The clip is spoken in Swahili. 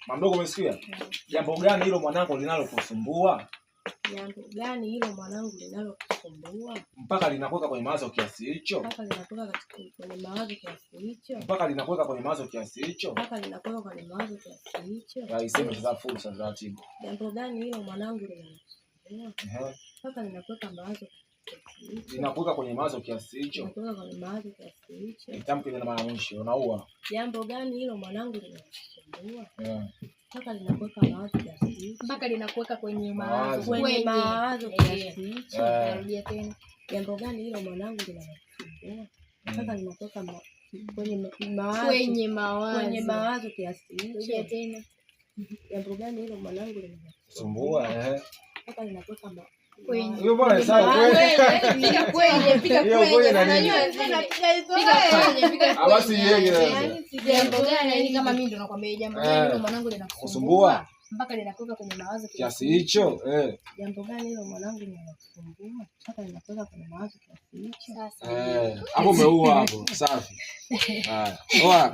Mamdogo umesikia? Jambo gani hilo mwanangu linalokusumbua? Jambo gani hilo mwanangu linalokusumbua? Mpaka linakuweka kwenye mawazo kiasi hicho? Mpaka linakuweka kwenye mawazo kiasi hicho? Mpaka linakuweka kwenye mawazo kiasi hicho? Mpaka linakuweka kwenye mawazo kiasi hicho? Iseme sasa fursa za taratibu. Jambo gani hilo mwanangu linalokusumbua? Mpaka linakuweka mawazo kiasi hicho? Linakuweka kwenye mawazo kiasi hicho? Linakuweka kwenye mawazo kiasi hicho? Itamke na mara mwisho unaua. Jambo gani hilo mwanangu linalokusumbua? Mpaka linakuweka mawazo kiasi hicho? Mpaka linakuweka kwenye mawazo kiasi hicho? Narudia tena. Jambo gani hilo mwanangu linalokusumbua? Mpaka linakuweka kwenye mawazo kiasi hicho? Tena. Jambo gani hilo mwanangu linalokusumbua? Mpaka linakuweka kwenye. Hiyo bwana sawa kweli. Piga kwenye. Basi yeye. Jambo gani kama mimi ndo nakwambia jambo gani hilo mwanangu linakusumbua? Mpaka linakuweka kwenye mawazo kiasi hicho. Jambo gani hilo mwanangu linakusumbua? Mpaka linakuweka kwenye mawazo kiasi hicho? Sasa. Hapo umeua hapo. Safi. Haya. Oa,